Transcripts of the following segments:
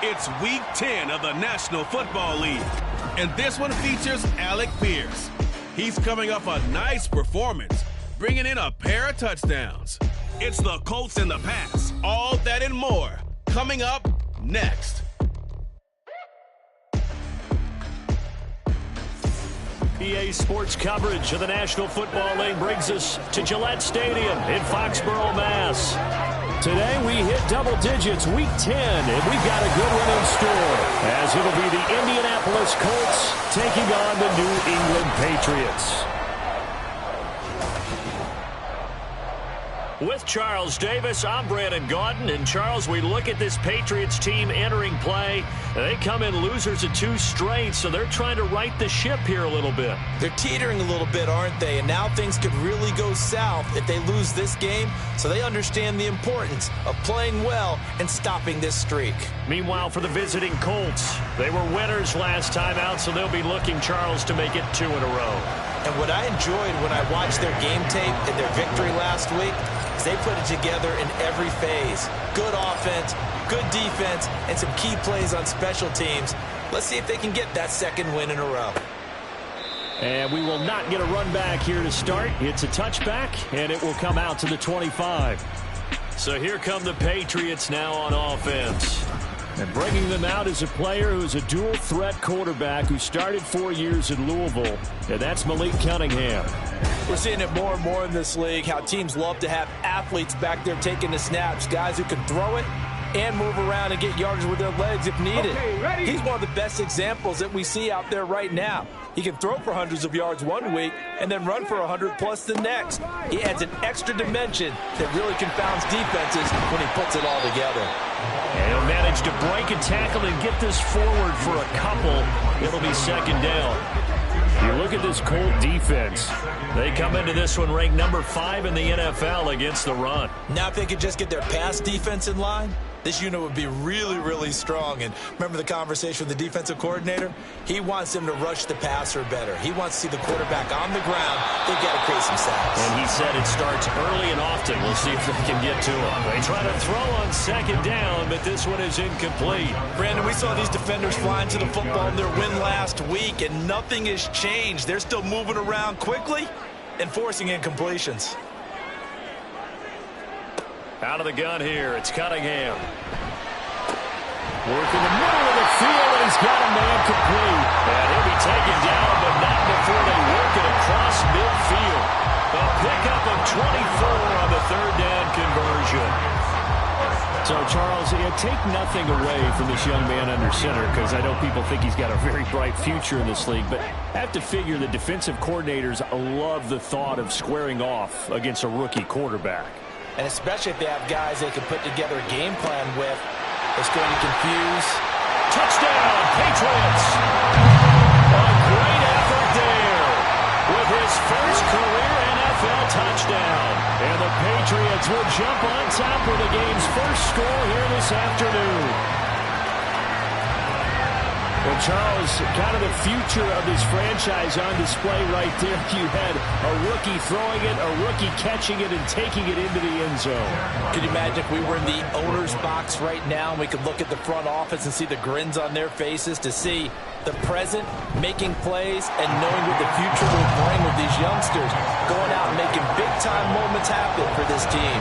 It's Week 10 of the National Football League, and this one features Alec Pierce. He's coming off a nice performance, bringing in a pair of touchdowns. It's the Colts in the pass, all that and more, coming up next. EA Sports coverage of the National Football League brings us to Gillette Stadium in Foxborough, Mass. Today we hit double digits, Week 10, and we've got a good one in store, as it'll be the Indianapolis Colts taking on the New England Patriots. With Charles Davis, I'm Brandon Gaudin. And Charles, we look at this Patriots team entering play. They come in losers of 2 straight, so they're trying to right the ship here a little bit. They're teetering a little bit, aren't they? And now things could really go south if they lose this game, so they understand the importance of playing well and stopping this streak. Meanwhile, for the visiting Colts, they were winners last time out, so they'll be looking, Charles, to make it 2 in a row. And what I enjoyed when I watched their game tape and their victory last week is they put it together in every phase. Good offense, good defense, and some key plays on special teams. Let's see if they can get that 2nd win in a row. And we will not get a run back here to start. It's a touchback, and it will come out to the 25. So here come the Patriots now on offense. And bringing them out is a player who's a dual-threat quarterback who started 4 years in Louisville, and that's Malik Cunningham. We're seeing it more and more in this league, how teams love to have athletes back there taking the snaps, guys who can throw it and move around and get yardage with their legs if needed. Okay, he's one of the best examples that we see out there right now. He can throw for hundreds of yards one week and then run for 100+ the next. He adds an extra dimension that really confounds defenses when he puts it all together. And he'll manage to break a tackle and get this forward for a couple. It'll be 2nd down. You look at this Colt defense. They come into this one ranked number 5 in the NFL against the run. Now if they could just get their pass defense in line, this unit would be really, really strong. And remember the conversation with the defensive coordinator? He wants them to rush the passer better. He wants to see the quarterback on the ground. They've got to create some sacks. And he said it starts early and often. We'll see if they can get to him. They try to throw on 2nd down, but this one is incomplete. Brandon, we saw these defenders flying to the football in their win last week, and nothing has changed. They're still moving around quickly and forcing incompletions. Out of the gun here, it's Cunningham. Working the middle of the field, and he's got a man complete. And he'll be taken down, but not before they work it across midfield. A pickup of 24 on the 3rd down conversion. So, Charles, take nothing away from this young man under center, because I know people think he's got a very bright future in this league, but I have to figure the defensive coordinators love the thought of squaring off against a rookie quarterback. And especially if they have guys they can put together a game plan with, it's going to confuse. Touchdown, Patriots! A great effort there with his first career NFL touchdown. And the Patriots will jump on top with the game's first score here this afternoon. Well, Charles, kind of the future of this franchise on display right there. You had a rookie throwing it, a rookie catching it, and taking it into the end zone. Could you imagine if we were in the owner's box right now and we could look at the front office and see the grins on their faces to see the present making plays and knowing what the future will bring with these youngsters going out and making big-time moments happen for this team.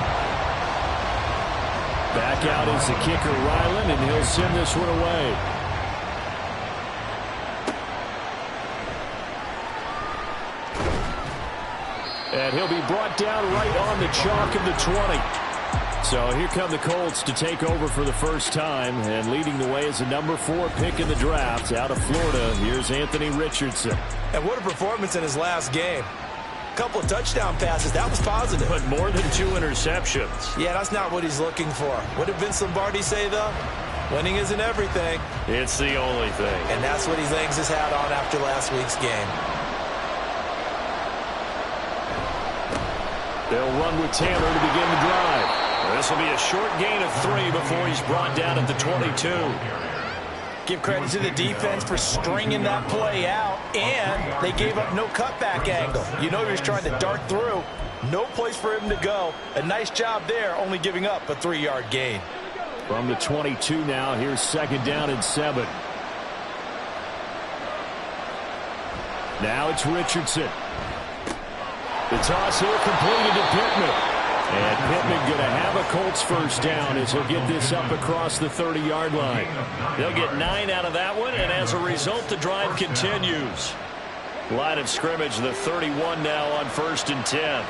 Back out is the kicker, Ryland, and he'll send this one away. And he'll be brought down right on the chalk of the 20. So here come the Colts to take over for the first time. And leading the way is the number 4 pick in the draft out of Florida. Here's Anthony Richardson. And what a performance in his last game. A couple of touchdown passes. That was positive. But more than 2 interceptions. Yeah, that's not what he's looking for. What did Vince Lombardi say, though? Winning isn't everything. It's the only thing. And that's what he hangs his hat on after last week's game. They'll run with Taylor to begin the drive. This will be a short gain of 3 before he's brought down at the 22. Give credit to the defense for stringing that play out, and they gave up no cutback angle. You know he was trying to dart through. No place for him to go. A nice job there, only giving up a 3-yard gain. From the 22 now, here's 2nd down and 7. Now it's Richardson. The toss here completed to Pittman. And Pittman going to have a Colts first down as he'll get this up across the 30-yard line. They'll get 9 out of that one, and as a result, the drive continues. Line of scrimmage, the 31 now on 1st and 10.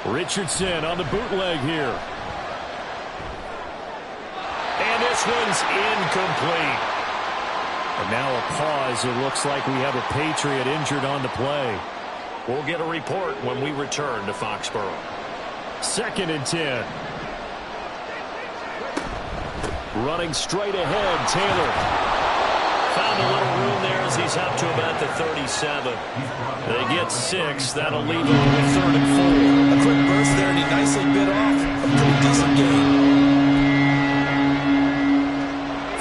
Richardson on the bootleg here. And this one's incomplete. And now a pause. It looks like we have a Patriot injured on the play. We'll get a report when we return to Foxborough. 2nd and 10. Running straight ahead, Taylor. Found a little room there as he's up to about the 37. They get 6. That'll leave him with 3rd and 4. A quick burst there, and he nicely bit off. A pretty decent game.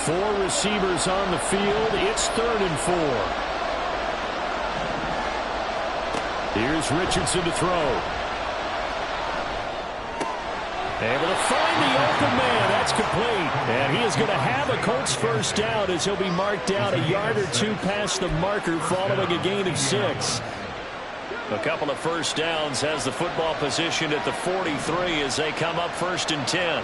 4 receivers on the field. It's 3rd and 4. Here's Richardson to throw. Able to find the open man. That's complete. And he is going to have a Colts first down as he'll be marked down a yard or 2 past the marker following a gain of 6. A couple of first downs, has the football position at the 43 as they come up 1st and 10.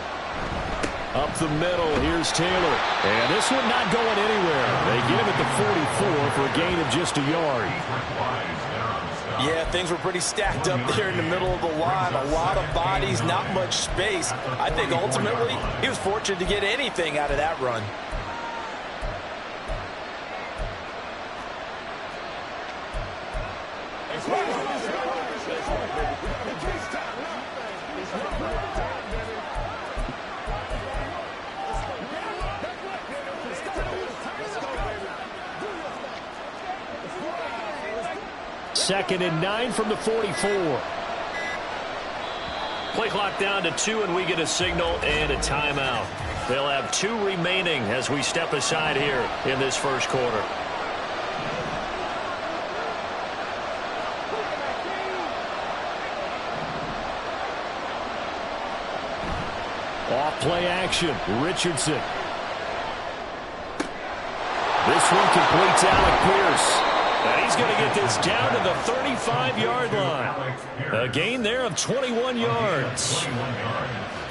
Up the middle, here's Taylor. And this one not going anywhere. They get him at the 44 for a gain of just a yard. Yeah, things were pretty stacked up there in the middle of the line. A lot of bodies, not much space. I think ultimately he was fortunate to get anything out of that run. Second and 9 from the 44. Play clock down to 2, and we get a signal and a timeout. They'll have 2 remaining as we step aside here in this first quarter. Off play action, Richardson. This one completes Alec Pierce. And he's going to get this down to the 35-yard line. A gain there of 21 yards.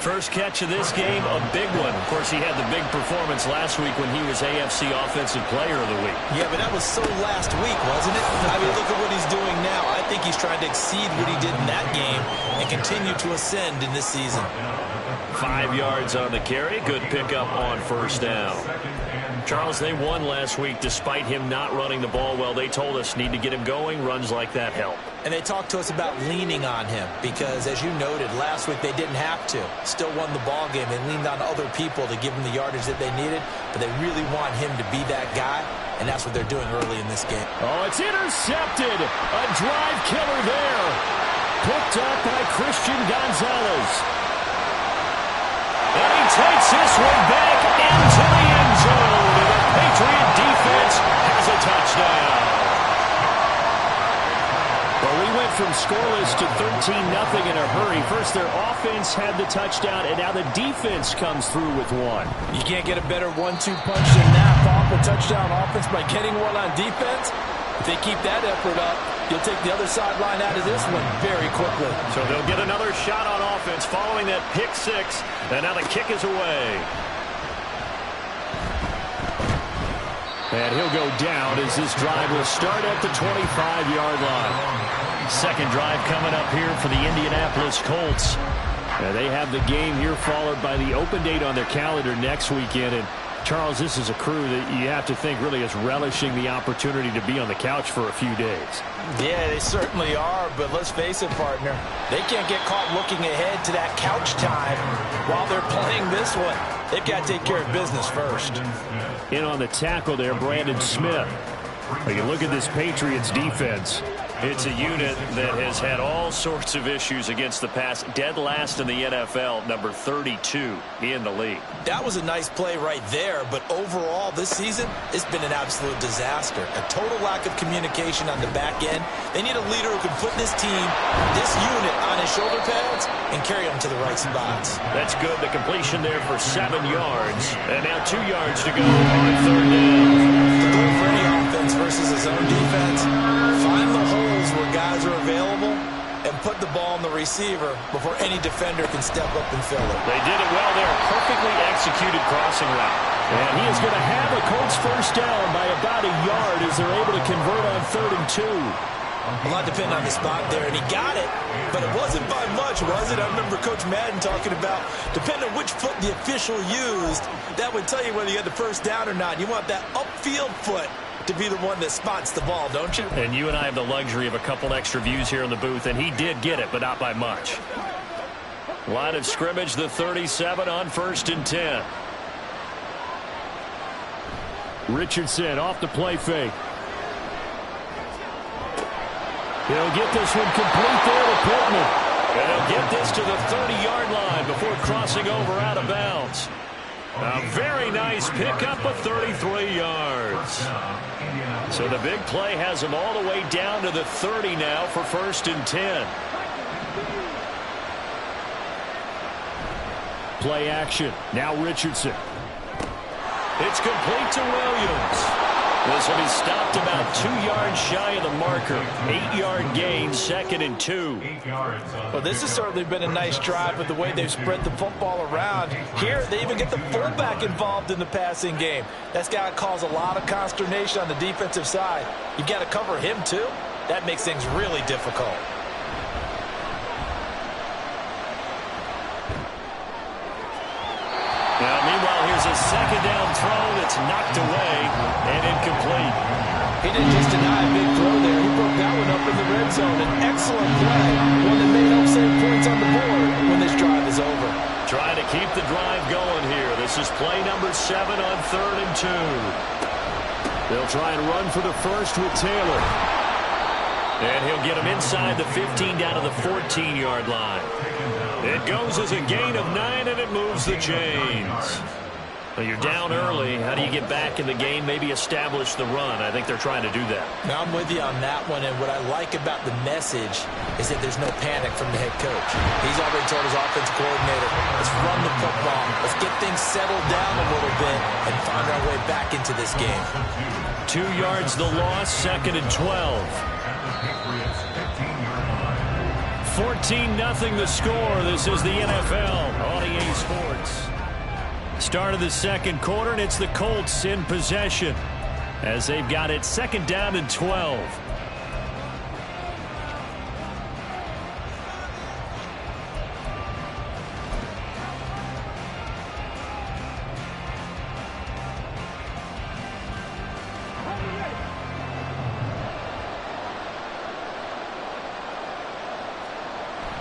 First catch of this game, a big one. Of course, he had the big performance last week when he was AFC Offensive Player of the Week. Yeah, but that was so last week, wasn't it? I mean, look at what he's doing now. I think he's trying to exceed what he did in that game and continue to ascend in this season. 5 yards on the carry. Good pickup on first down. Charles, they won last week despite him not running the ball well. They told us need to get him going. Runs like that help. And they talked to us about leaning on him because, as you noted, last week they didn't have to. Still won the ball game. They leaned on other people to give them the yardage that they needed, but they really want him to be that guy, and that's what they're doing early in this game. Oh, it's intercepted. A drive killer there. Picked up by Christian Gonzalez. And he takes this one back into the end zone. And the Patriot defense has a touchdown. Well, we went from scoreless to 13-0 in a hurry. First, their offense had the touchdown, and now the defense comes through with one. You can't get a better 1-2 punch than that. Off a touchdown offense by getting one on defense. If they keep that effort up, you'll take the other sideline out of this one very quickly. So they'll get another shot on offense following that pick six, and now the kick is away. And he'll go down as this drive will start at the 25-yard line. Second drive coming up here for the Indianapolis Colts. They have the game here followed by the open date on their calendar next weekend. And Charles, this is a crew that you have to think really is relishing the opportunity to be on the couch for a few days. Yeah, they certainly are, but let's face it, partner. They can't get caught looking ahead to that couch time while they're playing this one. They've got to take care of business first. In on the tackle there, Brandon Smith. You look at this Patriots defense. It's a unit that has had all sorts of issues against the pass. Dead last in the NFL, number 32 in the league. That was a nice play right there, but overall this season, it's been an absolute disaster. A total lack of communication on the back end. They need a leader who can put this team, this unit, on his shoulder pads and carry them to the right spots. That's good. The completion there for 7 yards. And now 2 yards to go on third down. The goal for any offense versus his own defense, find the holes where guys are available and put the ball in the receiver before any defender can step up and fill it. They did it well there. Perfectly executed crossing route. And he is going to have a Colts first down by about a yard as they're able to convert on 3rd and 2. A lot depending on the spot there, and he got it, but it wasn't by much, was it? I remember Coach Madden talking about, depending on which foot the official used, that would tell you whether you had the first down or not. You want that upfield foot to be the one that spots the ball, don't you? And you and I have the luxury of a couple extra views here in the booth, and he did get it, but not by much. Line of scrimmage, the 37 on 1st and 10. Richardson off the play fake. He'll get this one complete there to Pittman. And he'll get this to the 30-yard line before crossing over out of bounds. A very nice pickup of 33 yards. So the big play has him all the way down to the 30 now for 1st and 10. Play action. Now Richardson. It's complete to Williams. This will be stopped about 2 yards shy of the marker. 8-yard gain, 2nd and 2. Well, this has certainly been a nice drive with the way they've spread the football around. Here, they even get the fullback involved in the passing game. That's got to cause a lot of consternation on the defensive side. You've got to cover him, too. That makes things really difficult. Now, meanwhile, here's a 2nd down throw that's knocked away and incomplete. He didn't just deny a big throw there. He broke that one up in the red zone. An excellent play. One that may help save points on the board when this drive is over. Trying to keep the drive going here. This is play number 7 on 3rd and 2. They'll try and run for the first with Taylor. And he'll get him inside the 15 down to the 14-yard line. It goes as a gain of 9, and it moves the chains. Well, you're down early. How do you get back in the game, maybe establish the run? I think they're trying to do that. Now, I'm with you on that one, and what I like about the message is that there's no panic from the head coach. He's already told his offensive coordinator, let's run the football. Let's get things settled down a little bit and find our way back into this game. 2 yards the loss, 2nd and 12. 14-0 the score. This is the NFL on EA Sports. Start of the 2nd quarter, and it's the Colts in possession as they've got it 2nd down and 12.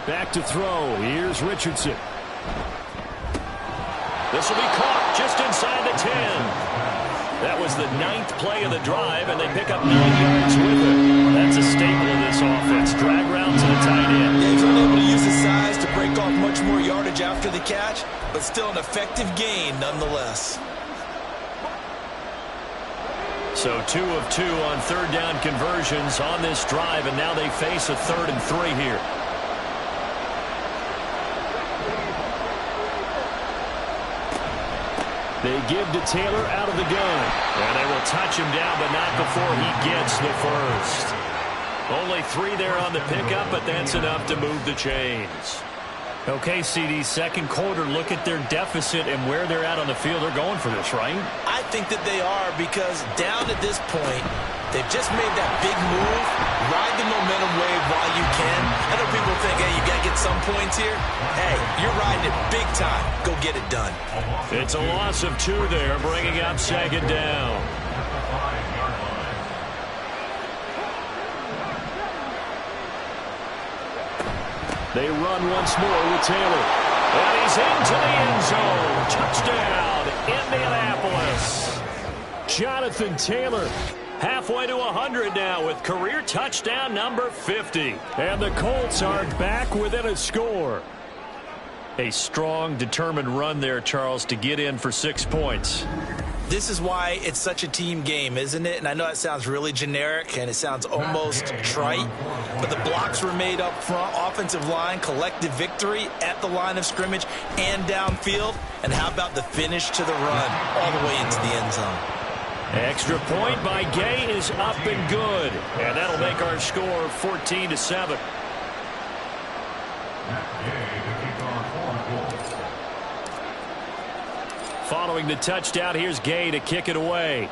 Back to throw. Here's Richardson. This will be caught just inside the 10. That was the 9th play of the drive, and they pick up 9 yards with it. That's a staple of this offense. Drag routes and a tight end. Yeah, he's unable to use his size to break off much more yardage after the catch, but still an effective gain nonetheless. So 2 of 2 on 3rd down conversions on this drive, and now they face a 3rd and 3 here. They give to Taylor out of the gun. And they will touch him down, but not before he gets the first. Only 3 there on the pickup, but that's enough to move the chains. Okay, CD, 2nd quarter, look at their deficit and where they're at on the field. They're going for this, right? I think that they are, because down at this point, they've just made that big move. Ride the momentum wave while you can. I know people think, hey, you got to get some points here. Hey, you're riding it big time. Go get it done. It's a loss of 2 there, bringing up 2nd down. They run once more with Taylor. And he's into the end zone. Touchdown, Indianapolis. Jonathan Taylor Halfway to 100 now with career touchdown number 50. And the Colts are back within a score. A strong, determined run there, Charles, to get in for 6 points. This is why it's such a team game, isn't it? And I know it sounds really generic and it sounds almost trite, but the blocks were made up front, offensive line, collective victory at the line of scrimmage and downfield. And how about the finish to the run all the way into the end zone? Extra point by Gay is up and good. And that'll make our score 14-7. Following the touchdown, here's Gay to kick it away.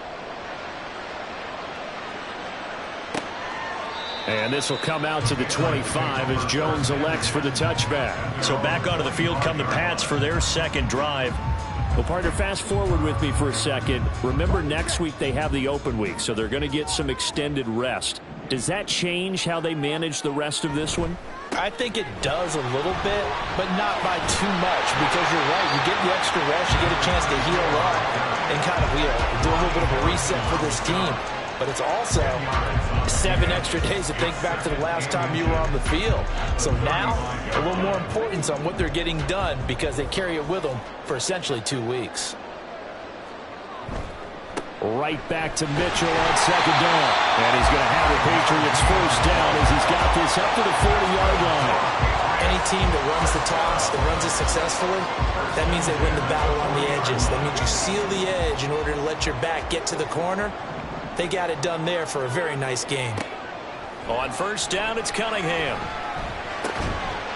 And this will come out to the 25 as Jones elects for the touchback. So back onto the field come the Pats for their second drive. Well, partner, fast forward with me for a second. Remember, next week they have the open week, so they're going to get some extended rest. Does that change how they manage the rest of this one? I think it does a little bit, but not by too much, because you're right. You get the extra rest, you get a chance to heal up and kind of do a little bit of a reset for this team. But it's also 7 extra days to think back to the last time you were on the field. So now, a little more importance on what they're getting done because they carry it with them for essentially 2 weeks. Right back to Mitchell on second down. And he's going to have the Patriots first down as he's got this up to the 40-yard line. Any team that runs the toss, that runs it successfully, that means they win the battle on the edges. That means you seal the edge in order to let your back get to the corner. They got it done there for a very nice game. On first down, it's Cunningham.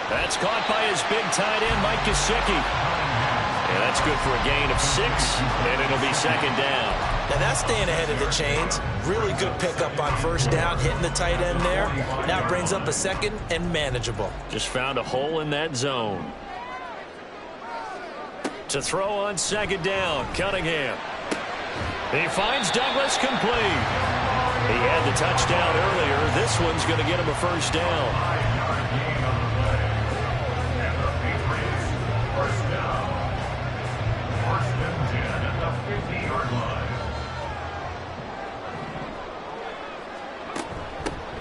That's caught by his big tight end, Mike Gesicki. And that's good for a gain of 6, and it'll be second down. Now that's staying ahead of the chains. Really good pickup on first down, hitting the tight end there. Now it brings up a second and manageable. Just found a hole in that zone. To throw on second down, Cunningham. He finds Douglas complete. He had the touchdown earlier. This one's going to get him a first down.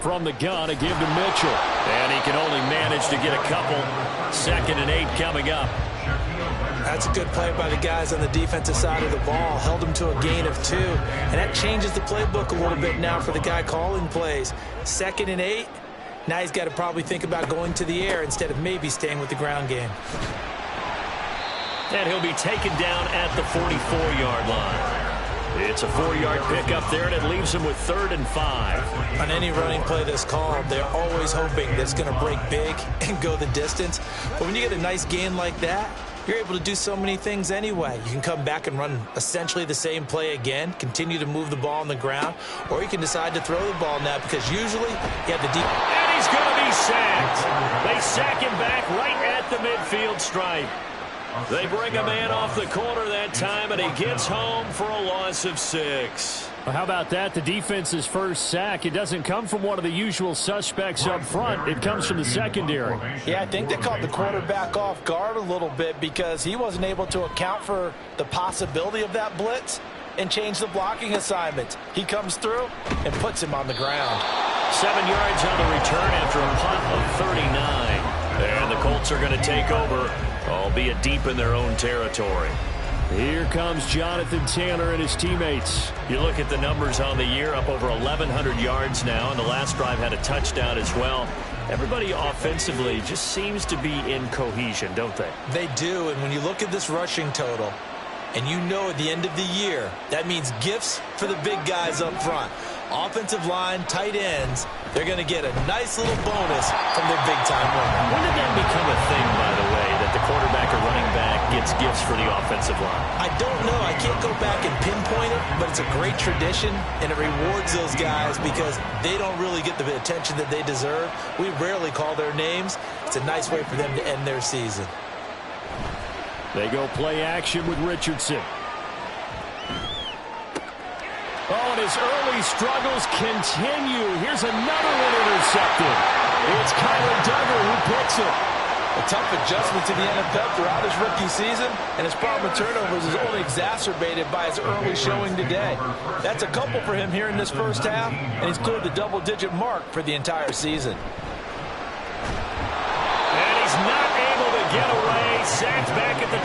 From the gun, a give to Mitchell. And he can only manage to get a couple. 2nd and 8 coming up. That's a good play by the guys on the defensive side of the ball. Held him to a gain of 2. And that changes the playbook a little bit now for the guy calling plays. 2nd and 8. Now he's got to probably think about going to the air instead of maybe staying with the ground game. And he'll be taken down at the 44-yard line. It's a 4-yard pickup there, and it leaves him with 3rd and 5. On any running play that's called, they're always hoping that it's going to break big and go the distance. But when you get a nice gain like that, you're able to do so many things anyway. You can come back and run essentially the same play again, continue to move the ball on the ground, or you can decide to throw the ball now because usually you have the deep. And he's going to be sacked. They sack him back right at the midfield stripe. They bring a man off the corner that time, and he gets home for a loss of 6. Well, how about that? The defense's first sack. It doesn't come from one of the usual suspects up front. It comes from the secondary. Yeah, I think they caught the quarterback off guard a little bit because he wasn't able to account for the possibility of that blitz and change the blocking assignment. He comes through and puts him on the ground. 7 yards on the return after a punt of 39. And the Colts are going to take over, albeit deep in their own territory. Here comes Jonathan Taylor and his teammates. You look at the numbers on the year, up over 1,100 yards now, and the last drive had a touchdown as well. Everybody offensively just seems to be in cohesion, don't they? They do, and when you look at this rushing total, and you know at the end of the year, that means gifts for the big guys up front. Offensive line, tight ends, they're going to get a nice little bonus from their big-time winner. When did that become a thing, by the way, that the quarterback or running back gets gifts for the offensive line? I don't know. I can't go back and pinpoint it, but it's a great tradition, and it rewards those guys because they don't really get the attention that they deserve. We rarely call their names. It's a nice way for them to end their season. They go play action with Richardson. Oh, and his early struggles continue. Here's another one intercepted. It's Kyler Duggar who picks it. A tough adjustment to the NFL throughout his rookie season, and his problem with turnovers is only exacerbated by his early showing today. That's a couple for him here in this first half, and he's cleared the double-digit mark for the entire season. And he's not able to get away. Sacked back at the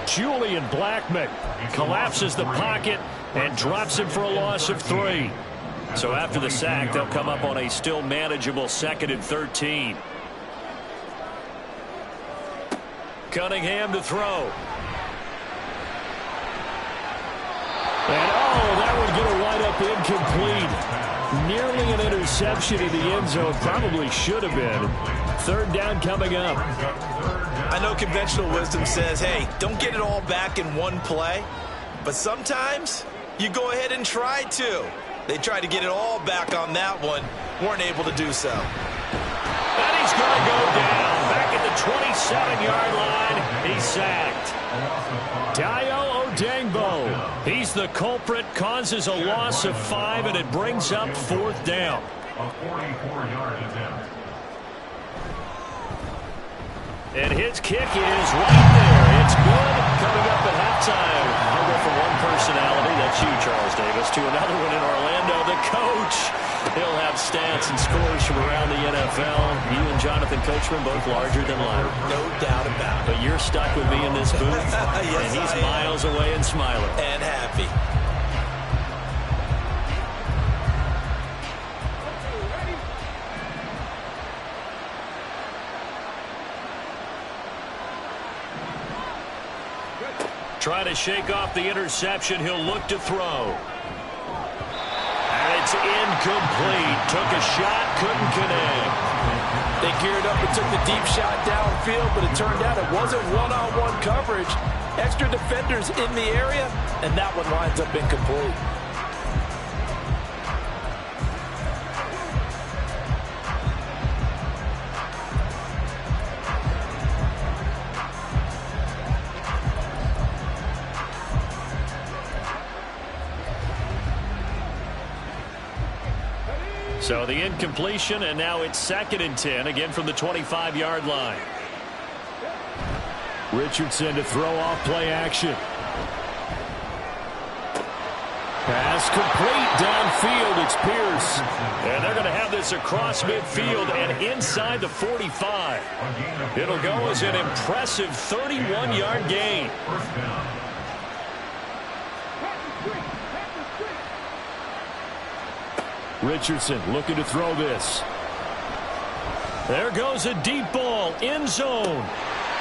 22. Julian Blackmon collapses the pocket and drops him for a loss of 3. So after the sack, they'll come up on a still manageable 2nd and 13. Cunningham to throw. And that would get a wide up incomplete. Nearly an interception in the end zone. Probably should have been. 3rd down coming up. I know conventional wisdom says, hey, don't get it all back in one play. But sometimes you go ahead and try to. They tried to get it all back on that one. Weren't able to do so. And he's going to go down. Back at the 27-yard line. He's sacked. Dayo Odangbo. He's the culprit. Causes a loss of 5, and it brings up 4th down. A 44-yard attempt. And his kick is right there. It's good. Coming up at halftime. I'll go from one personality, that's you, Charles Davis, to another one in Orlando. The coach. He'll have stats and scores from around the NFL. You and Jonathan Coachman, both larger than life. No doubt about it. But you're stuck with me in this booth. Yes, and he's miles away and smiling. And happy. Trying to shake off the interception. He'll look to throw. And it's incomplete. Took a shot, couldn't connect. They geared up and took the deep shot downfield, but it turned out it wasn't one-on-one coverage. Extra defenders in the area, and that one winds up incomplete. So the incompletion, and now it's 2nd and 10, again from the 25-yard line. Richardson to throw off play action. Pass complete downfield. It's Pierce. And they're going to have this across midfield and inside the 45. It'll go as an impressive 31-yard gain. Richardson looking to throw this. There goes a deep ball, end zone.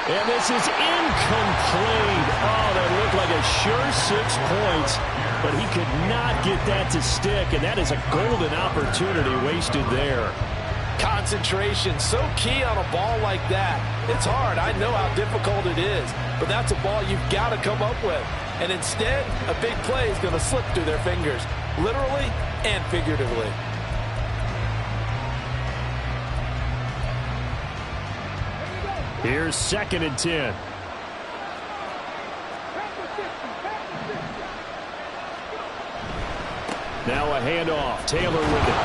And this is incomplete. Oh, that looked like a sure 6 points, but he could not get that to stick, and that is a golden opportunity wasted there. Concentration, so key on a ball like that. It's hard. I know how difficult it is, but that's a ball you've got to come up with. And instead, a big play is going to slip through their fingers, literally and figuratively. Here's 2nd and 10. Now a handoff. Taylor with it.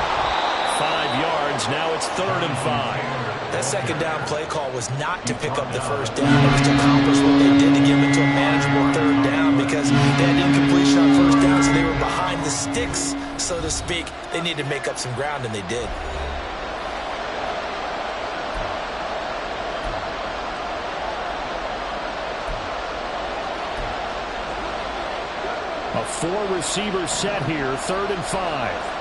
5 yards. Now it's 3rd and 5. That 2nd down play call was not to pick up the 1st down. It was to accomplish what they did to get them into a manageable 3rd down because they had incompletion on 1st down, so they were behind the sticks, so to speak. They needed to make up some ground, and they did. A 4-receiver set here, 3rd and 5.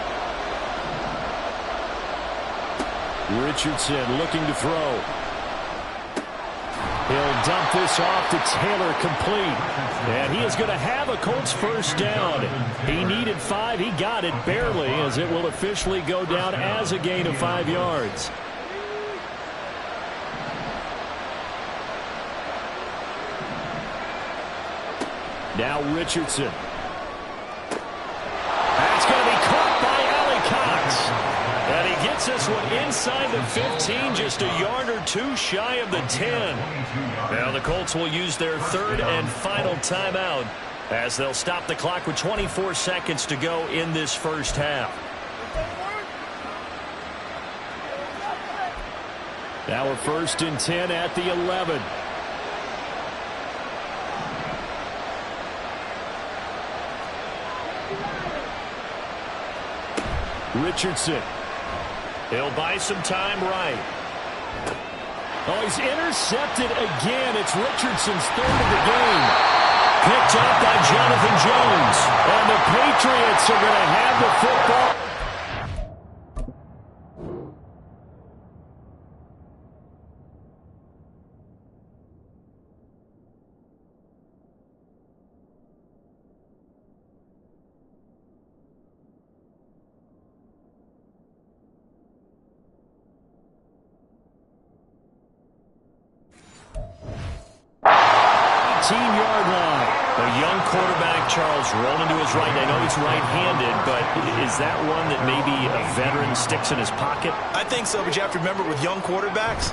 Richardson looking to throw. He'll dump this off to Taylor, complete. And he is going to have a Colts 1st down. He needed 5. He got it barely, as it will officially go down as a gain of 5 yards. Now Richardson. That's going to be caught by Allie Cox. And he gets this one inside the 15, just a yard or 2 shy of the 10. Now the Colts will use their 3rd and final timeout as they'll stop the clock with 24 seconds to go in this first half. Now we're 1st and 10 at the 11. Richardson. He'll buy some time right. Oh, he's intercepted again. It's Richardson's 3rd of the game. Picked up by Jonathan Jones. And the Patriots are going to have the football. Yard line. A young quarterback, Charles, rolling to his right. I know he's right-handed, but is that one that maybe a veteran sticks in his pocket? I think so, but you have to remember with young quarterbacks,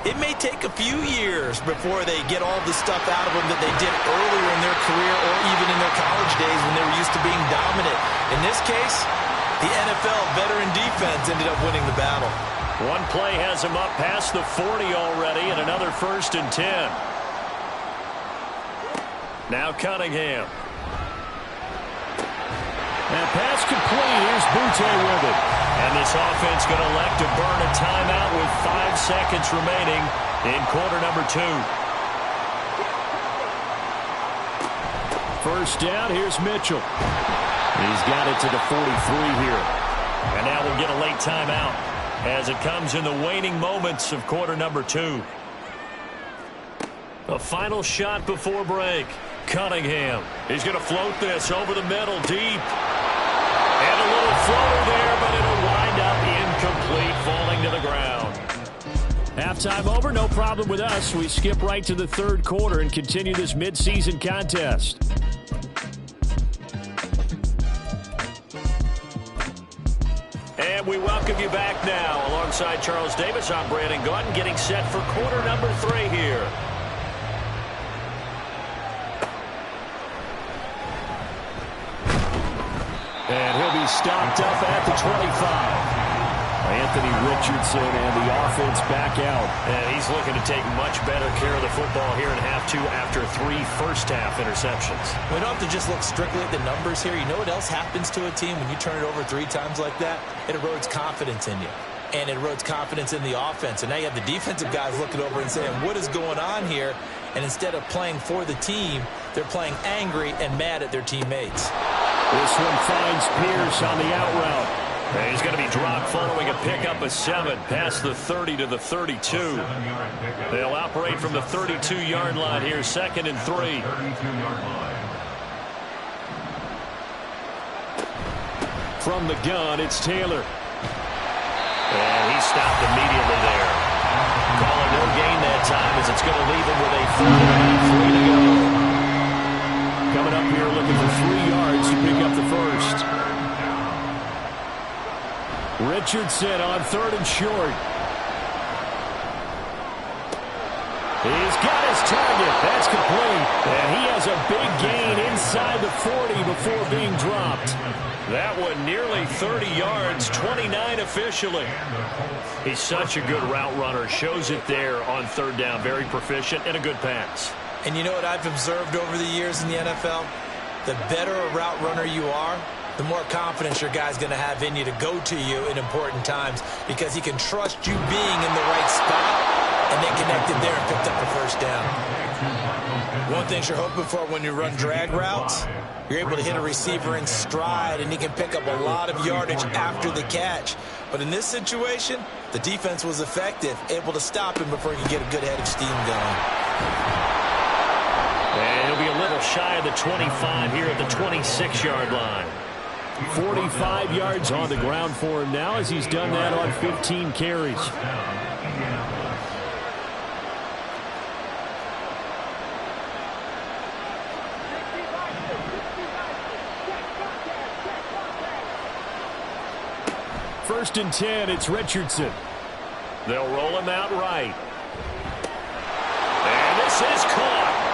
it may take a few years before they get all the stuff out of them that they did earlier in their career or even in their college days when they were used to being dominant. In this case, the NFL veteran defense ended up winning the battle. One play has him up past the 40 already, and another 1st and 10. Now Cunningham. And pass complete. Here's Butte with it. And this offense going to elect to burn a timeout with 5 seconds remaining in quarter number 2. First down. Here's Mitchell. He's got it to the 43 here. And now we'll get a late timeout as it comes in the waning moments of quarter number 2. A final shot before break. Cunningham. He's going to float this over the middle deep. And a little floater there, but it'll wind up incomplete, falling to the ground. Halftime over, no problem with us. We skip right to the 3rd quarter and continue this midseason contest. And we welcome you back now. Alongside Charles Davis, I'm Brandon Gaudin, getting set for quarter number 3 here. And he'll be stopped up at the 25. Anthony Richardson and the offense back out. And he's looking to take much better care of the football here in half 2 after 3 first-half interceptions. We don't have to just look strictly at the numbers here. You know what else happens to a team when you turn it over 3 times like that? It erodes confidence in you. And it erodes confidence in the offense. And now you have the defensive guys looking over and saying, what is going on here? And instead of playing for the team, they're playing angry and mad at their teammates. This one finds Pierce on the out route. And he's going to be dropped following a pickup of 7 past the 30 to the 32. They'll operate from the 32-yard line here, 2nd and 3. From the gun, it's Taylor. And he stopped immediately there. Calling no gain that time as it's going to leave him with a 3 to go. Coming up here looking for 3 yards to pick up the first. Richardson on 3rd and short. He's got his target. That's complete. And he has a big gain inside the 40 before being dropped. That one nearly 30 yards, 29 officially. He's such a good route runner. Shows it there on 3rd down. Very proficient and a good pass. And you know what I've observed over the years in the NFL? The better a route runner you are, the more confidence your guy's going to have in you to go to you in important times because he can trust you being in the right spot, and they connected there and picked up the first down. One thing you're hoping for when you run drag routes, you're able to hit a receiver in stride, and he can pick up a lot of yardage after the catch. But in this situation, the defense was effective, able to stop him before he could get a good head of steam going. And he'll be a little shy of the 25 here at the 26-yard line. 45 yards on the ground for him now as he's done that on 15 carries. First and 10, it's Richardson. They'll roll him out right. And this is caught.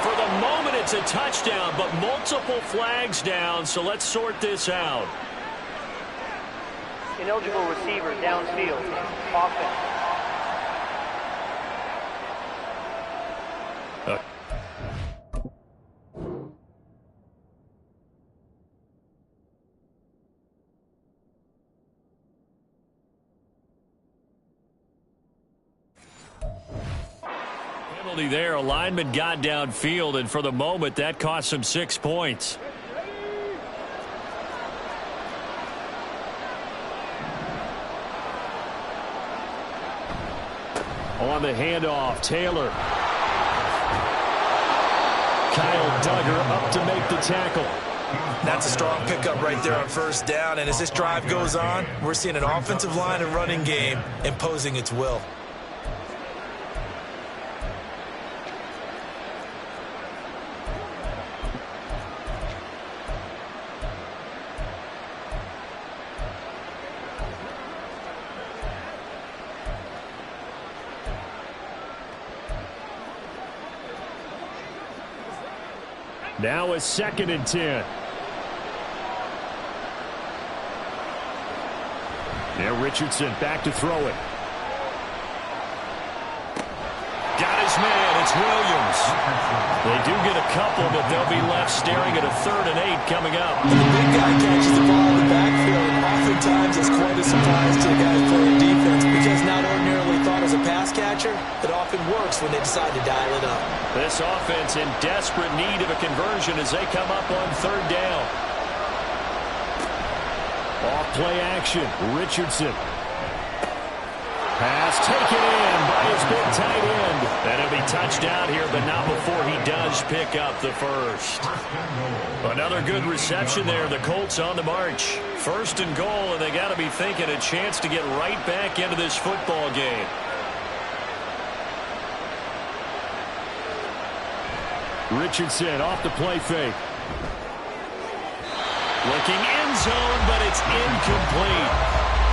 For the moment, it's a touchdown, but multiple flags down, so let's sort this out. Ineligible receiver downfield. Offense. penalty there. A lineman got downfield, and for the moment, that cost him 6 points. On the handoff, Taylor. Kyle Duggar up to make the tackle. That's a strong pickup right there on first down. And as this drive goes on, we're seeing an offensive line and running game imposing its will. Now a 2nd and 10. Now Richardson back to throw it. Got his man. It's Williams. They do get a couple, but they'll be left staring at a 3rd and 8 coming up. The big guy catches the ball in the backfield, and oftentimes it's quite a surprise to the guys playing defense because not ordinarily thought as a pass catcher, it often works when they decide to dial it up. This offense in desperate need of a conversion as they come up on 3rd down. Off play action. Richardson. Pass taken in by his big tight end. And he'll be touchdown here, but not before he does pick up the first. Another good reception there. The Colts on the march. 1st and goal, and they got to be thinking a chance to get right back into this football game. Richardson off the play fake. Looking end zone, but it's incomplete.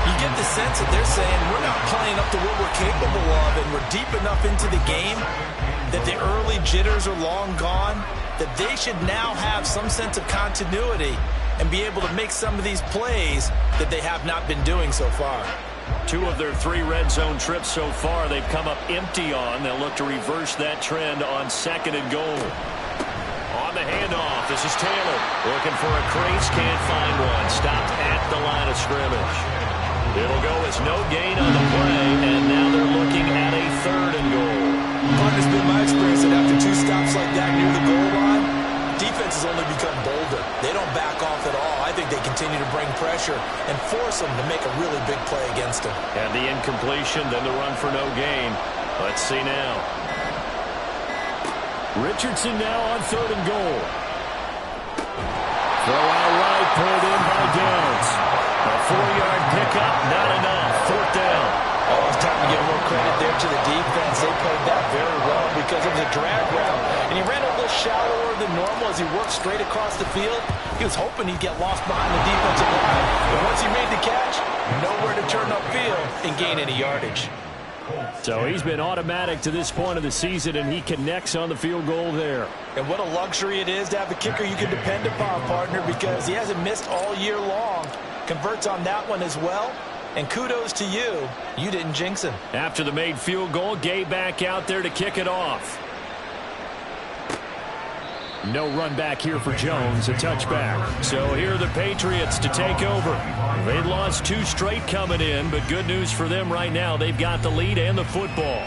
You get the sense that they're saying we're not playing up to what we're capable of, and we're deep enough into the game that the early jitters are long gone, that they should now have some sense of continuity and be able to make some of these plays that they have not been doing so far. 2 of their 3 red zone trips so far, they've come up empty on. They'll look to reverse that trend on 2nd and goal. On the handoff, this is Taylor. Looking for a crease, can't find one. Stopped at the line of scrimmage. It'll go as no gain on the play, and now they're looking at a 3rd and goal. Partner's been my experience that after 2 stops like that near the goal line, defense has only become bolder. They don't back off at all. I think they continue to bring pressure and force them to make a really big play against them. And the incompletion, then the run for no gain. Let's see now. Richardson now on 3rd and goal. Throw out right, pulled in by Downs. A 4-yard pickup, not enough. 4th down. Oh, it's time to give more credit there to the defense. They played that very well because it was a drag route. And he ran a little shallower than normal as he worked straight across the field. He was hoping he'd get lost behind the defensive line. But once he made the catch, nowhere to turn upfield and gain any yardage. So he's been automatic to this point of the season, and he connects on the field goal there. And what a luxury it is to have a kicker you can depend upon, partner, because he hasn't missed all year long. Converts on that one as well. And kudos to you. You didn't jinx him. After the made field goal, Gay back out there to kick it off. No run back here for Jones, a touchback. So here are the Patriots to take over. They lost 2 straight coming in, but good news for them right now. They've got the lead and the football.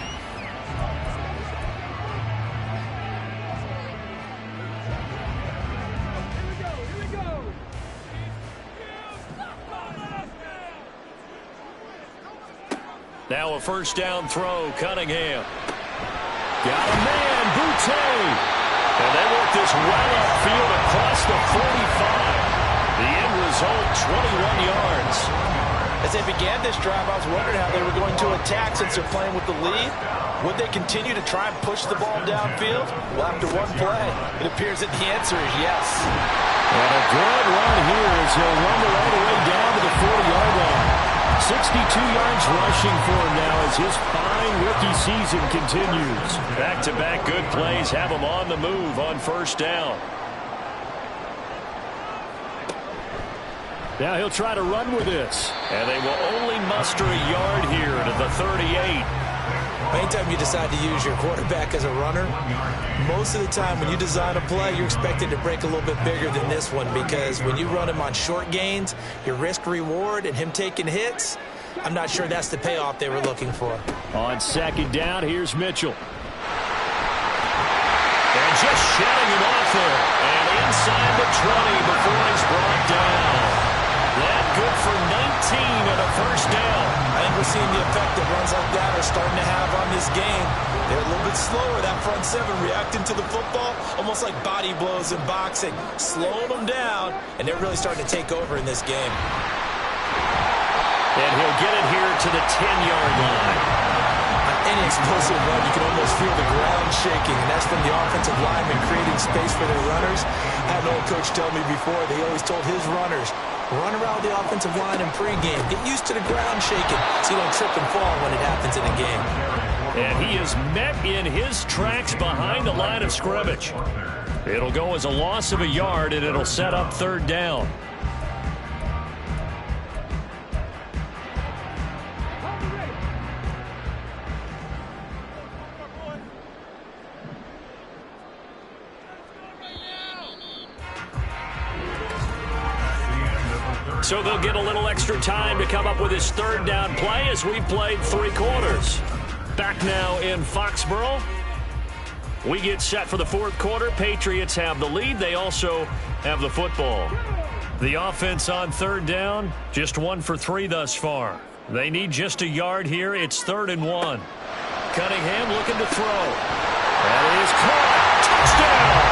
Now a 1st down throw, Cunningham. Got a man, Boutte. And they work this well upfield across the 45. The end result, 21 yards. As they began this drive, I was wondering how they were going to attack since they're playing with the lead. Would they continue to try and push the ball downfield? Well, after one play, it appears that the answer is yes. And a good run here as he'll rumble all the way down to the 40-yard line. 62 yards rushing for him now as his fine rookie season continues. Back-to-back good plays have him on the move on 1st down. Now he'll try to run with this. And they will only muster a yard here to the 38. Anytime you decide to use your quarterback as a runner, most of the time when you design a play, you're expected to break a little bit bigger than this one because when you run him on short gains, your risk-reward and him taking hits, I'm not sure that's the payoff they were looking for. On 2nd down, here's Mitchell. just shedding him off there. And inside the 20 before he's brought down. That good for 19 and a first down. I think we're seeing the effect that runs like that are starting to have on this game. They're a little bit slower, that front seven, reacting to the football, almost like body blows in boxing, slowing them down, and they're really starting to take over in this game. And he'll get it here to the 10-yard line. On any explosive run, you can almost feel the ground shaking, and that's from the offensive linemen creating space for their runners. I had an old coach tell me before, they always told his runners, run around the offensive line in pregame. Get used to the ground shaking so you don't trip and fall when it happens in a game. And he is met in his tracks behind the line of scrimmage. It'll go as a loss of a yard, and it'll set up third down. So they'll get a little extra time to come up with his third down play as we played 3 quarters. Back now in Foxborough. We get set for the 4th quarter. Patriots have the lead. They also have the football. The offense on third down, just 1 for 3 thus far. They need just a yard here. It's 3rd and 1. Cunningham looking to throw. That is caught. Touchdown!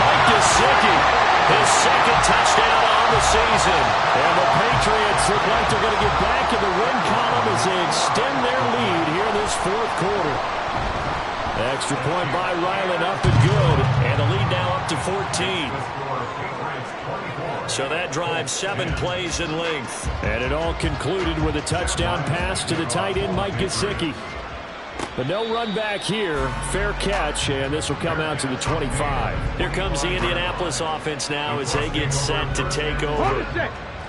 Mike Gesicki. His 2nd touchdown on the season. And the Patriots look like they're going to get back in the win column as they extend their lead here in this 4th quarter. Extra point by Ryland up and good. And the lead now up to 14. So that drive 7 plays in length. And it all concluded with a touchdown pass to the tight end Mike Gesicki. But no run back here. Fair catch, and this will come out to the 25. Here comes the Indianapolis offense now as they get set to take over.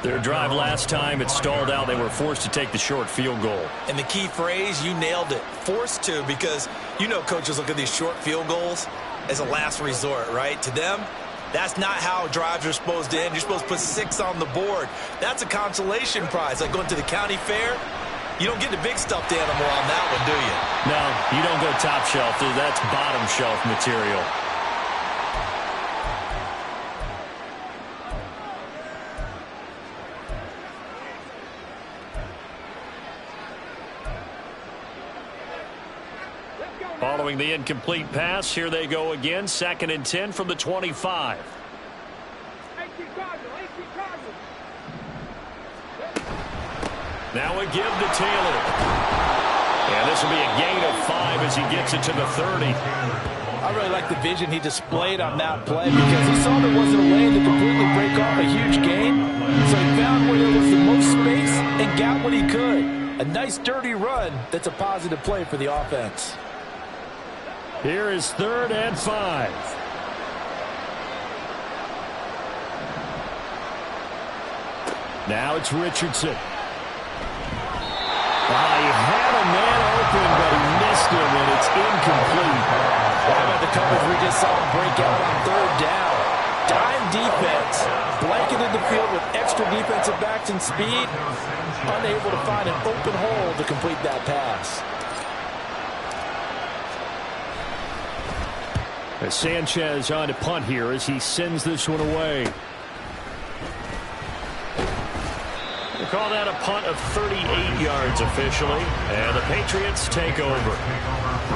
Their drive last time, it stalled out. They were forced to take the short field goal. And the key phrase, you nailed it, forced to, because you know coaches look at these short field goals as a last resort, right? To them, that's not how drives are supposed to end. You're supposed to put 6 on the board. That's a consolation prize, like going to the county fair. You don't get the big stuffed animal on that one, do you? No, you don't go top shelf. That's bottom shelf material. Following the incomplete pass, here they go again. 2nd and 10 from the 25. Now a give to Taylor. And this will be a gain of 5 as he gets it to the 30. I really like the vision he displayed on that play because he saw there wasn't a lane to completely break off a huge gain. So he found where there was the most space and got what he could. A nice dirty run that's a positive play for the offense. Here is 3rd and 5. Now it's Richardson. He had a man open, but he missed him, and it's incomplete. What about the coverage we just saw him break out on 3rd down? Dime defense, blanketed the field with extra defensive backs and speed, unable to find an open hole to complete that pass. As Sanchez on to punt here as he sends this one away. We'll call that a punt of 38 yards officially, and the Patriots take over.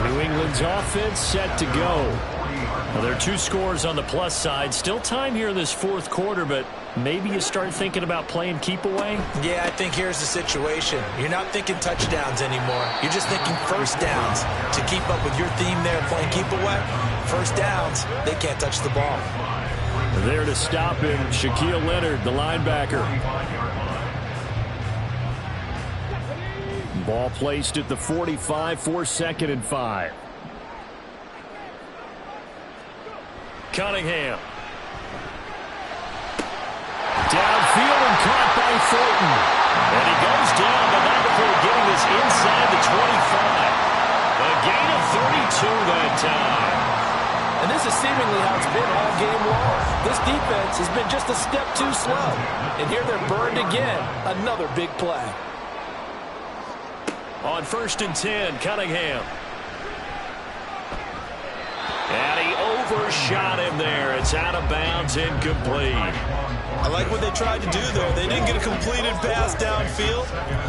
New England's offense set to go. Well, there are 2 scores on the plus side. Still time here in this 4th quarter, but maybe you start thinking about playing keep away? Yeah, I think here's the situation. You're not thinking touchdowns anymore. You're just thinking first downs. To keep up with your theme there, playing keep away, first downs, they can't touch the ball. There to stop him, Shaquille Leonard, the linebacker. Ball placed at the 45 for 2nd and 5. Cunningham. Downfield and caught by Thornton. And he goes down, but not before getting this inside the 25. A gain of 32 that time. And this is seemingly how it's been all game long. This defense has been just a step too slow. And here they're burned again. Another big play. On 1st and 10, Cunningham. And he overshot him there. It's out of bounds, incomplete. I like what they tried to do there. They didn't get a completed pass downfield,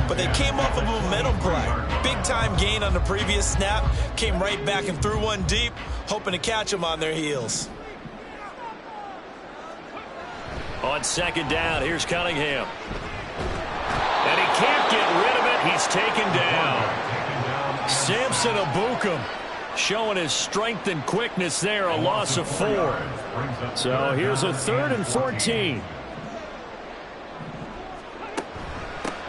but they came off of a momentum play. Big-time gain on the previous snap, came right back and threw one deep, hoping to catch them on their heels. On second down, here's Cunningham. And he can't get rid of it. He's taken down. Samson Abukum showing his strength and quickness there, a loss of 4. So here's a 3rd and 14.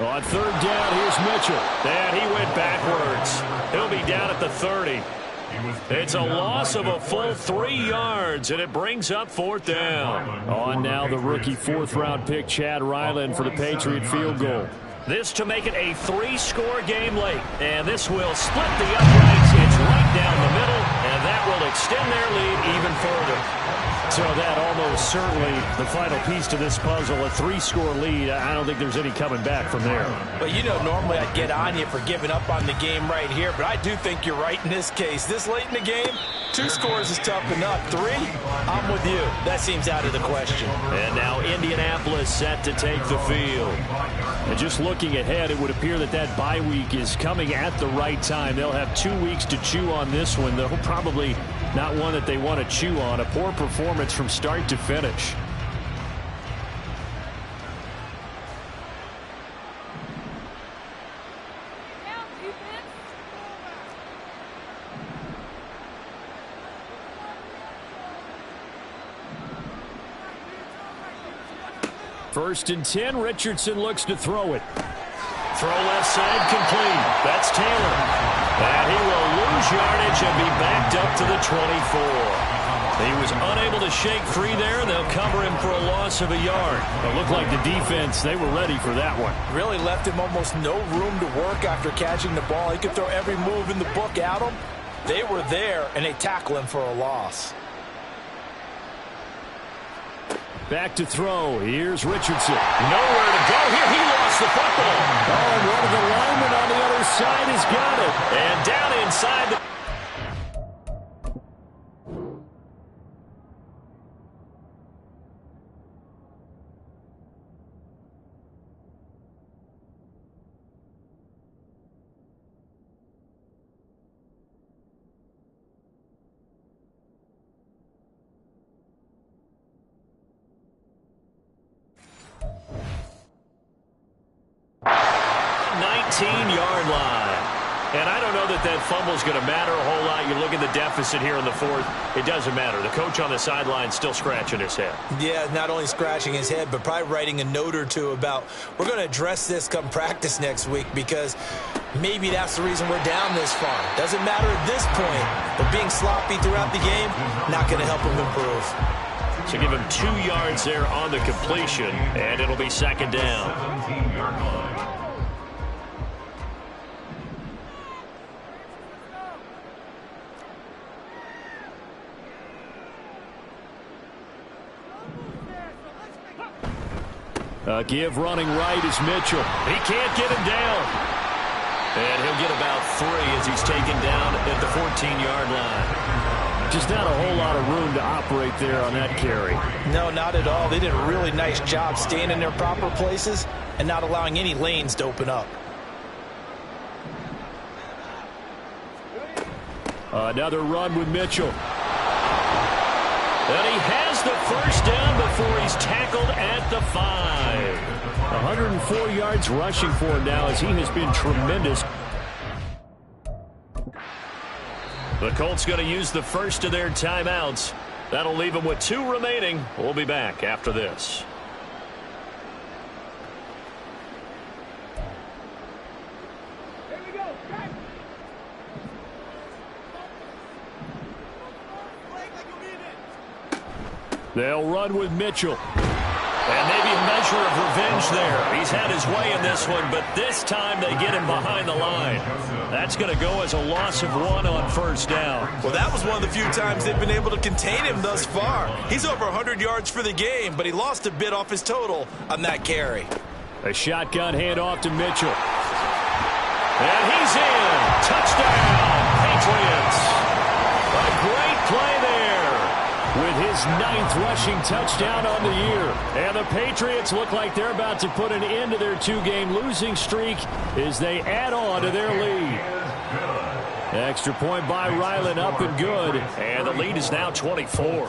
On third down, here's Mitchell. And he went backwards. He'll be down at the 30. It's a loss of a full 3 yards, and it brings up 4th down. On now the rookie 4th-round pick, Chad Ryland, for the Patriot field goal. This to make it a 3-score game late. And this will split the uprights. It's right down the middle, and that will extend their lead even further. So that almost certainly the final piece to this puzzle, a 3-score lead. I don't think there's any coming back from there. But you know, normally I'd get on you for giving up on the game right here, but I do think you're right in this case. This late in the game, 2 scores is tough enough. 3, I'm with you. That seems out of the question. And now Indianapolis set to take the field. And just looking ahead, it would appear that that bye week is coming at the right time. They'll have 2 weeks to chew on this one, though probably not one that they want to chew on. A poor performance from start to finish. First and 10, Richardson looks to throw it. Throw left side, complete. That's Taylor. And he will lose yardage and be backed up to the 24. He was unable to shake free there, and they'll cover him for a loss of a yard. It looked like the defense, they were ready for that one. Really left him almost no room to work after catching the ball. He could throw every move in the book at him. They were there, and they tackle him for a loss. Back to throw. Here's Richardson. Nowhere to go here. He lost the football. Oh, and one of the linemen on the other side has got it. And down inside the... line. And I don't know that that fumble is going to matter a whole lot. You look at the deficit here in the 4th. It doesn't matter. The coach on the sideline still scratching his head. Yeah, not only scratching his head, but probably writing a note or two about, we're going to address this come practice next week, because maybe that's the reason we're down this far. Doesn't matter at this point, but being sloppy throughout the game, not going to help him improve. So give him 2 yards there on the completion, and it'll be 2nd down. Give running right is Mitchell. He can't get him down. And he'll get about 3 as he's taken down at the 14-yard line. Just not a whole lot of room to operate there on that carry. No, not at all. They did a really nice job staying in their proper places and not allowing any lanes to open up. Another run with Mitchell. And he has the first down before he's tackled at the 5. 104 yards rushing for him now, as he has been tremendous. The Colts going to use the first of their timeouts. That'll leave them with 2 remaining. We'll be back after this. They'll run with Mitchell. And maybe a measure of revenge there. He's had his way in this one, but this time they get him behind the line. That's going to go as a loss of 1 on first down. Well, that was one of the few times they've been able to contain him thus far. He's over 100 yards for the game, but he lost a bit off his total on that carry. A shotgun handoff to Mitchell. And he's in. Touchdown, Patriots. A great play there. 9th rushing touchdown on the year. And the Patriots look like they're about to put an end to their 2-game losing streak as they add on to their lead. Extra point by Ryland, up and good. And the lead is now 24.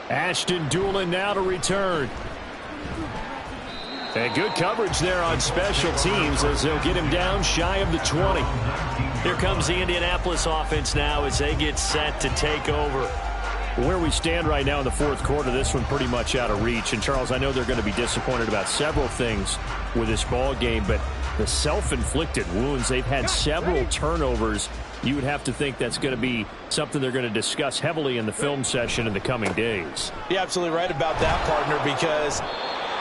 Ashton Doolin now to return. And good coverage there on special teams as they'll get him down shy of the 20. Here comes the Indianapolis offense now as they get set to take over. Where we stand right now in the fourth quarter, this one pretty much out of reach. And, Charles, I know they're going to be disappointed about several things with this ball game, but the self-inflicted wounds, they've had several turnovers. You would have to think that's going to be something they're going to discuss heavily in the film session in the coming days. You're absolutely right about that, partner, because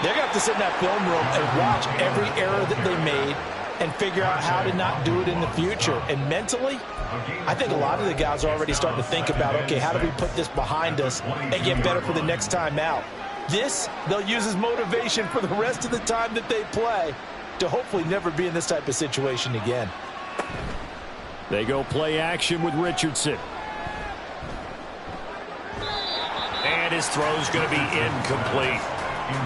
they're going to have to sit in that film room and watch every error that they made and figure out how to not do it in the future. And mentally, I think a lot of the guys are already starting to think about, okay, how do we put this behind us and get better for the next time out? This, they'll use as motivation for the rest of the time that they play to hopefully never be in this type of situation again. They go play action with Richardson. And his throw's going to be incomplete.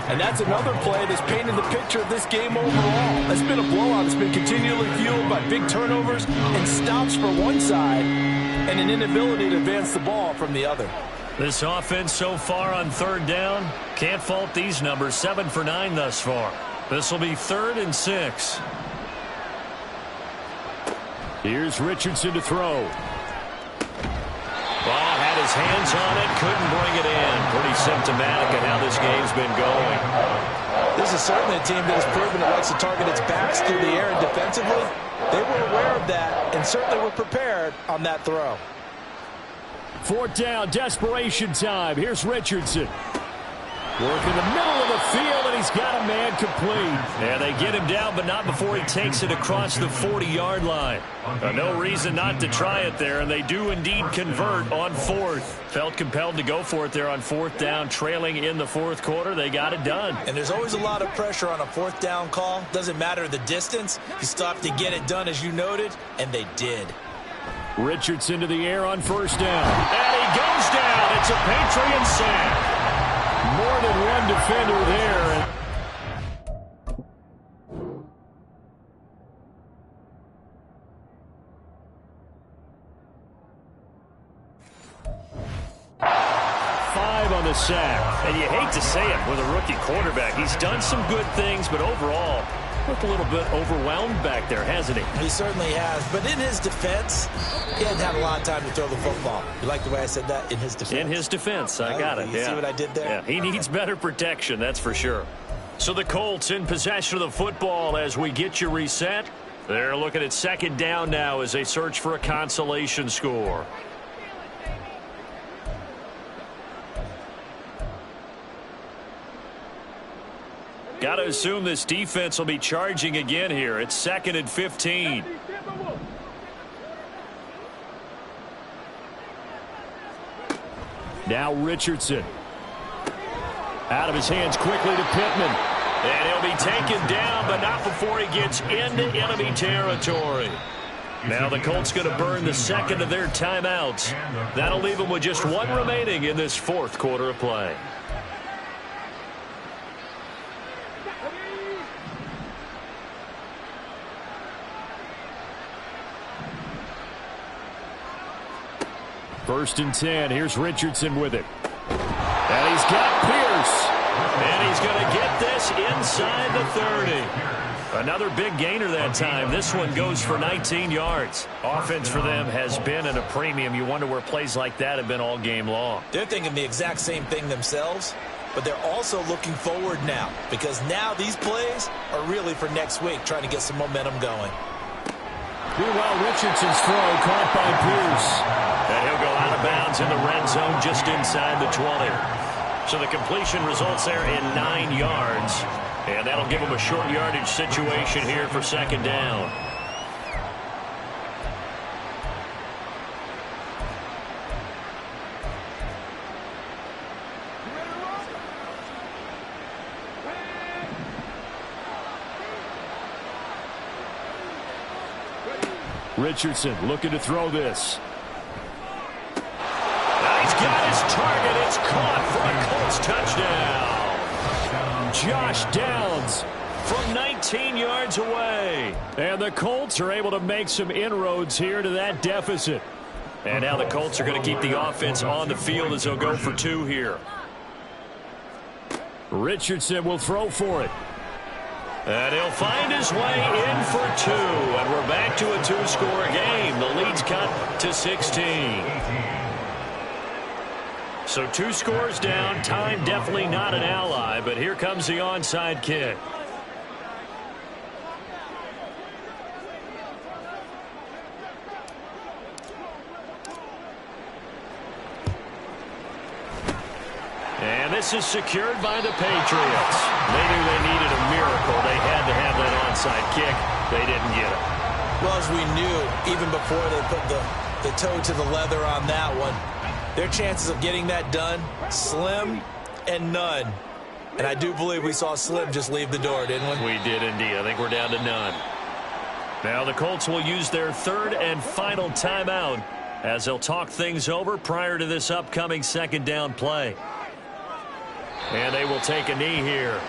And that's another play that's painted the picture of this game overall. It's been a blowout. It's been continually fueled by big turnovers and stops for one side and an inability to advance the ball from the other. This offense so far on third down, can't fault these numbers. 7 for 9 thus far. This will be 3rd and 6. Here's Richardson to throw. Ball had his hands on it, couldn't bring it in. Pretty symptomatic of how this game's been going. This is certainly a team that has proven it likes to target its backs through the air, and defensively, they were aware of that and certainly were prepared on that throw. 4th down, desperation time. Here's Richardson. Work in the middle of the field, and he's got a man complete. Yeah, they get him down, but not before he takes it across the 40-yard line. No reason not to try it there, and they do indeed convert on 4th. Felt compelled to go for it there on 4th down, trailing in the 4th quarter. They got it done. And there's always a lot of pressure on a 4th down call. Doesn't matter the distance. You still have to get it done, as you noted, and they did. Richardson to the air on 1st down. And he goes down. It's a Patriot sack. More than one defender there. 5 on the sack. And you hate to say it with a rookie quarterback. He's done some good things, but overall, looked a little bit overwhelmed back there, hasn't he? He certainly has. But in his defense, he hadn't had a lot of time to throw the football. You like the way I said that? In his defense. In his defense. I got it. You see what I did there? Yeah, he needs better protection, that's for sure. So the Colts in possession of the football as we get you reset. They're looking at 2nd down now as they search for a consolation score. Got to assume this defense will be charging again here. It's 2nd and 15. Now Richardson. Out of his hands quickly to Pittman. And he'll be taken down, but not before he gets into enemy territory. Now the Colts going to burn the 2nd of their timeouts. That'll leave them with just 1 remaining in this 4th quarter of play. First and 10. Here's Richardson with it. And he's got Pierce. And he's going to get this inside the 30. Another big gainer that time. This one goes for 19 yards. Offense for them has been at a premium. You wonder where plays like that have been all game long. They're thinking the exact same thing themselves, but they're also looking forward now, because now these plays are really for next week, trying to get some momentum going. Meanwhile, Richardson's throw caught by Pierce. And he'll go out of bounds in the red zone just inside the 20. So the completion results there in 9 yards. And that'll give him a short yardage situation here for 2nd down. Richardson looking to throw this. target. It's caught for a Colts touchdown. Josh Downs from 19 yards away. And the Colts are able to make some inroads here to that deficit. And now the Colts are going to keep the offense on the field as they'll go for 2 here. Richardson will throw for it. And he'll find his way in for 2. And we're back to a 2-score game. The lead's cut to 16. So 2 scores down. Time definitely not an ally. But here comes the onside kick. And this is secured by the Patriots. They knew they needed a miracle. They had to have that onside kick. They didn't get it. Well, as we knew, even before they put the toe to the leather on that one, their chances of getting that done, slim and none. And I do believe we saw Slim just leave the door, didn't we? We did indeed. I think we're down to none. Now the Colts will use their 3rd and final timeout as they'll talk things over prior to this upcoming 2nd down play. And they will take a knee here.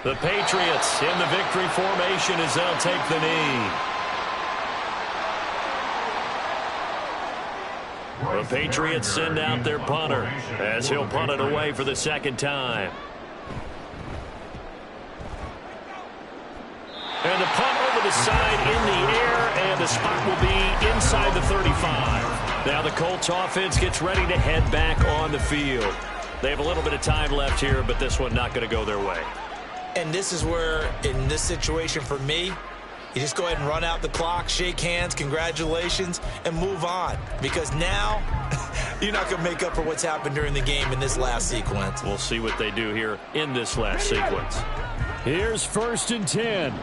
The Patriots in the victory formation as they'll take the knee. The Patriots send out their punter as he'll punt it away for the 2nd time. And the punt over the side in the air, and the spot will be inside the 35. Now the Colts offense gets ready to head back on the field. They have a little bit of time left here, but this one not going to go their way. And this is where, in this situation for me, you just go ahead and run out the clock, shake hands, congratulations, and move on. Because now, you're not going to make up for what's happened during the game in this last sequence. We'll see what they do here in this last sequence. Here's 1st and 10.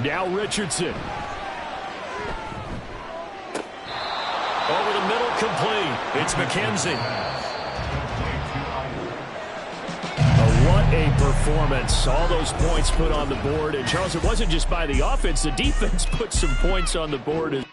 Now Richardson. Over the middle, complete. It's McKenzie. What a performance. All those points put on the board. And, Charles, it wasn't just by the offense. The defense put some points on the board as